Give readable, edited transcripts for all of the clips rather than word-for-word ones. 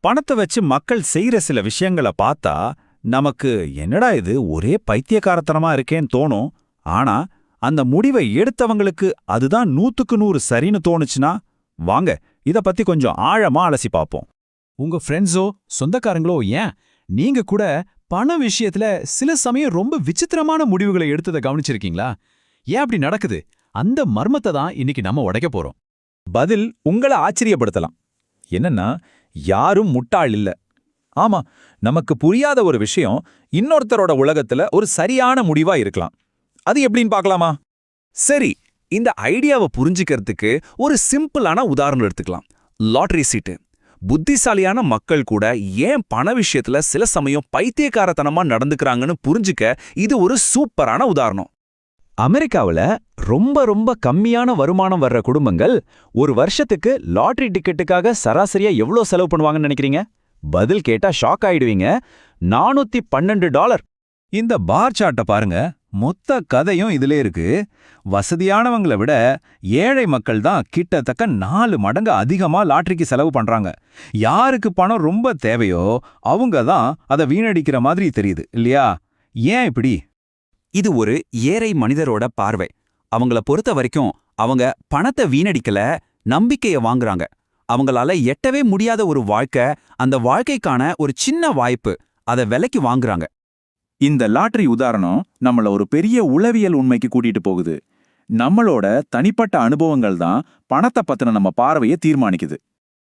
பணத்தை வச்சு மக்கள் செய்யற சில விஷயங்களை பார்த்தா நமக்கு என்னடா இது ஒரே பைத்தியக்காரத்தனமா இருக்கேன்னு தோணும். ஆனா அந்த முடிவை எடுத்தவங்களுக்கு அதுதான் 100க்கு 100 சரின்னு தோணுச்சுன்னா வாங்க இத பத்தி கொஞ்சம் ஆழமா அலசி பார்ப்போம். உங்க ஃப்ரெண்ட்ஸோ சொந்தக்காரங்களோ ஏன் நீங்க கூட பண விஷயத்துல சில சமயம் ரொம்ப விசித்திரமான முடிவுகளை எடுத்ததை கவனிச்சிருக்கீங்களா? ஏன் அப்படி நடக்குது? அந்த மர்மத்தை தான் இன்னைக்கு நம்ம உடைக்க போறோம். பதில் உங்களை ஆச்சரியப்படுத்தலாம். என்னன்னா யாரும் முட்டாள் இல்ல. ஆமா, நமக்கு புரியாத ஒரு விஷயம் இன்னொருத்தரோட உலகத்துல ஒரு சரியான முடிவா இருக்கலாம். அது எப்படின்னு பார்க்கலாமா? சரி, இந்த ஐடியாவை புரிஞ்சுக்கிறதுக்கு ஒரு சிம்பிளான உதாரணம் எடுத்துக்கலாம். லாட்டரி சீட்டு. புத்திசாலியான மக்கள் கூட ஏன் பண விஷயத்துல சில சமயம் பைத்தியக்காரத்தனமா நடந்துக்கிறாங்கன்னு புரிஞ்சுக்க இது ஒரு சூப்பரான உதாரணம். அமெரிக்காவுல ரொம்ப ரொம்ப கம்மியான வருமானம் வர்ற குடும்பங்கள் ஒரு வருஷத்துக்கு லாட்டரி டிக்கெட்டுக்காக சராசரியா எவ்வளோ செலவு பண்ணுவாங்கன்னு நினைக்கிறீங்க? பதில் கேட்டா ஷாக் ஆயிடுவீங்க. $412. இந்த பார் சார்ட்டை பாருங்க. மொத்த கதையும் இதிலே இருக்கு. வசதியானவங்களை விட ஏழை மக்கள் தான் கிட்டத்தட்ட 4 மடங்கு அதிகமா லாட்டரிக்கு செலவு பண்றாங்க. யாருக்கு பணம் ரொம்ப தேவையோ அவங்க தான் அதை வீணடிக்கிற மாதிரி தெரியுது இல்லையா? ஏன் இப்படி? இது ஒரு ஏழை மனிதரோட பார்வை. அவங்கள பொறுத்த வரைக்கும் அவங்க பணத்தை வீணடிக்கல, நம்பிக்கைய வாங்குறாங்க. அவங்களால எட்டவே முடியாத ஒரு வாழ்க்கை, அந்த வாழ்க்கைக்கான ஒரு சின்ன வாய்ப்பு, அதை விலைக்கு வாங்குறாங்க. இந்த லாட்டரி உதாரணம் நம்மள ஒரு பெரிய உளவியல் உண்மைக்கு கூட்டிட்டு போகுது. நம்மளோட தனிப்பட்ட அனுபவங்கள் தான் பணத்தை பத்தின நம்ம பார்வையை தீர்மானிக்குது.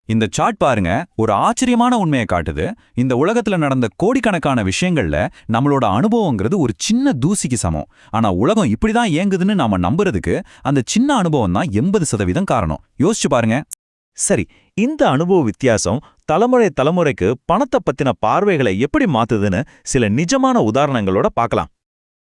இந்த சார்ட் பாருங்க, ஒரு ஆச்சரியமான உண்மையை காட்டுது. இந்த உலகத்துல நடந்த கோடிக்கணக்கான விஷயங்கள்ல நம்மளோட அனுபவங்கிறது ஒரு சின்ன தூசிக்கு சமம். ஆனா உலகம் இப்படிதான் இயங்குதுன்னு நாம நம்புறதுக்கு அந்த சின்ன அனுபவம் தான் 80% காரணம். யோசிச்சு பாருங்க. சரி, இந்த அனுபவ வித்தியாசம் தலைமுறைக்கு பணத்தை பத்தின பார்வைகளை எப்படி மாத்துதுன்னு சில நிஜமான உதாரணங்களோட பார்க்கலாம்.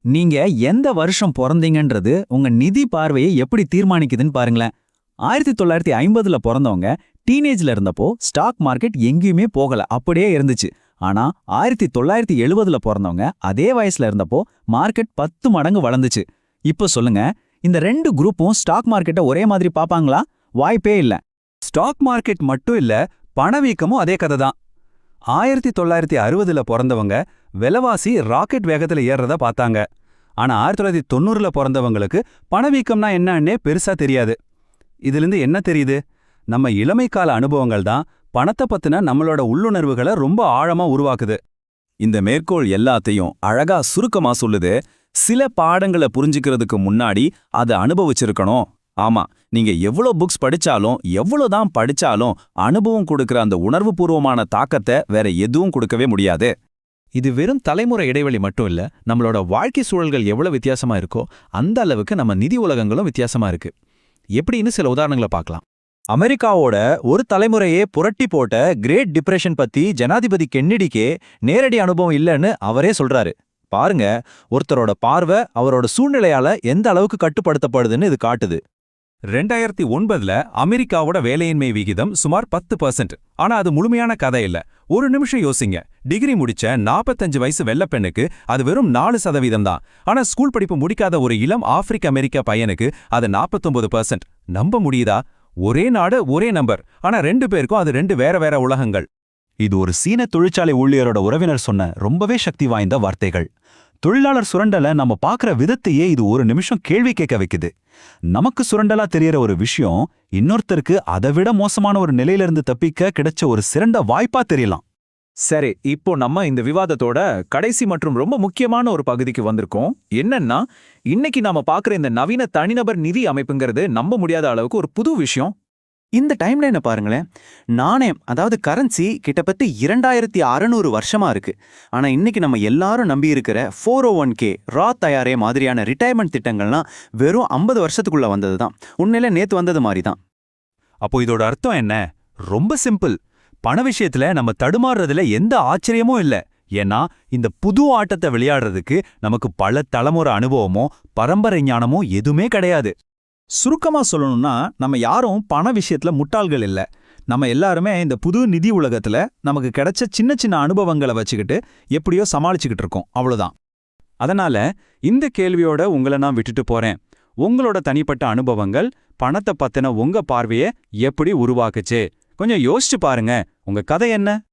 நீங்க எந்த வருஷம் பிறந்தீங்கன்றது உங்க நிதி பார்வையை எப்படி தீர்மானிக்குதுன்னு பாருங்களேன். 1950ல பிறந்தவங்க டீனேஜ்ல இருந்தப்போ ஸ்டாக் மார்க்கெட் எங்கேயுமே போகல, அப்படியே இருந்துச்சு. ஆனா 1970ல பிறந்தவங்க அதே வயசுல இருந்தப்போ மார்க்கெட் 10 மடங்கு வளர்ந்துச்சு. இப்போ சொல்லுங்க, இந்த 2 குரூப்பும் ஸ்டாக் மார்க்கெட்டை ஒரே மாதிரி பாப்பாங்களா? வாய்ப்பே இல்ல. ஸ்டாக் மார்க்கெட் மட்டும் இல்ல, பணவீக்கமும் அதே கதை தான். 1960ல பிறந்தவங்க விலைவாசி ராக்கெட் வேகத்துல ஏறத பார்த்தாங்க. ஆனா 1990ல பிறந்தவங்களுக்கு பணவீக்கம்னா என்னன்னே பெருசா தெரியாது. இதிலிருந்து என்ன தெரியுது? நம்ம இளமைக்கால அனுபவங்கள் தான் பணத்தை பத்தின நம்மளோட உள்ளுணர்வுகளை ரொம்ப ஆழமா உருவாக்குது. இந்த மேற்கோள் எல்லாத்தையும் அழகா சுருக்கமா சொல்லுது. சில பாடங்களை புரிஞ்சுக்கிறதுக்கு முன்னாடி அதை அனுபவிச்சிருக்கணும். ஆமா, நீங்க எவ்வளோ புக்ஸ் படிச்சாலும் எவ்வளோதான் படிச்சாலும் அனுபவம் கொடுக்கிற அந்த உணர்வுபூர்வமான தாக்கத்தை வேற எதுவும் கொடுக்கவே முடியாது. இது வெறும் தலைமுறை இடைவெளி மட்டும் இல்ல, நம்மளோட வாழ்க்கை சூழல்கள் எவ்வளவு வித்தியாசமா இருக்கோ அந்த அளவுக்கு நம்ம நிதி உலகங்களும் வித்தியாசமா இருக்கு. எப்படின்னு சில உதாரணங்களை பார்க்கலாம். அமெரிக்காவோட ஒரு தலைமுறையே புரட்டி போட்ட கிரேட் டிப்ரெஷன் பத்தி ஜனாதிபதி கென்னடிக்கே நேரடி அனுபவம் இல்லைன்னு அவரே சொல்றாரு. பாருங்க, ஒருத்தரோட பார்வை அவரோட சூழ்நிலையால எந்த அளவுக்கு கட்டுப்படுத்தப்படுதுன்னு இது காட்டுது. 2009ல அமெரிக்காவோட வேலையின்மை விகிதம் சுமார் 10%. ஆனா அது முழுமையான கதை இல்ல. ஒரு நிமிஷம் யோசிங்க. டிகிரி முடிச்ச 45 வயசு வெள்ளப்பெண்ணுக்கு அது வெறும் 4% தான். ஆனா ஸ்கூல் படிப்பு முடிக்காத ஒரு இளம் ஆப்பிரிக்க அமெரிக்க பையனுக்கு அது 49%. நம்ப முடியுதா? ஒரே நாடு, ஒரே நம்பர். ஆனா 2 பேருக்கும் அது 2 வேற வேற உலகங்கள். இது ஒரு சீன தொழிற்சாலை ஊழியரோட உறவினர் சொன்ன ரொம்பவே சக்தி வாய்ந்த வார்த்தைகள். தொழிலாளர் சுரண்டலை நம்ம பார்க்குற விதத்தையே இது ஒரு நிமிஷம் கேள்வி கேட்க வைக்குது. நமக்கு சுரண்டலா தெரியற ஒரு விஷயம் இன்னொருத்தருக்கு அதை விட மோசமான ஒரு நிலையிலிருந்து தப்பிக்க கிடைச்ச ஒரு சிறந்த வாய்ப்பா தெரியலாம். சரி, இப்போ நம்ம இந்த விவாதத்தோட கடைசி மற்றும் ரொம்ப முக்கியமான ஒரு பகுதிக்கு வந்திருக்கோம். என்னன்னா, இன்னைக்கு நாம பார்க்குற இந்த நவீன தனிநபர் நிதி அமைப்புங்கிறது நம்ப முடியாத அளவுக்கு ஒரு புது விஷயம். இந்த டைம்லைனை பாருங்களேன். நாணயம், அதாவது கரன்சி கிட்டத்தட்ட 2600 வருஷமா இருக்கு. ஆனா இன்னைக்கு நம்ம எல்லாரும் நம்பி இருக்கிற 401k, ராத் தயாரே மாதிரியான ரிட்டையர்மெண்ட் திட்டங்கள்லாம் வெறும் 50 வருஷத்துக்குள்ள வந்தது தான். உண்மையில நேத்து வந்தது மாதிரி தான். அப்போ இதோட அர்த்தம் என்ன? ரொம்ப சிம்பிள். பண விஷயத்துல நம்ம தடுமாறுறதுல எந்த ஆச்சரியமும் இல்ல. ஏன்னா இந்த புது ஆட்டத்தை விளையாடுறதுக்கு நமக்கு பல தலைமுறை அனுபவமோ பரம்பரை ஞானமோ எதுவுமே கிடையாது. சுருக்கமா சொல்லணும்னா, நம்ம யாரும் பண விஷயத்துல முட்டாள்கள் இல்ல. நம்ம எல்லாருமே இந்த புது நிதி உலகத்துல நமக்கு கிடைச்ச சின்ன சின்ன அனுபவங்களை வச்சுக்கிட்டு எப்படியோ சமாளிச்சுக்கிட்டு இருக்கோம், அவ்வளவுதான். அதனால இந்த கேள்வியோட உங்களை நான் விட்டுட்டு போறேன். உங்களோட தனிப்பட்ட அனுபவங்கள் பணத்தை பத்தின உங்க பார்வையை எப்படி உருவாக்குச்சு? கொஞ்சம் யோசிச்சு பாருங்க, உங்க கதை என்ன?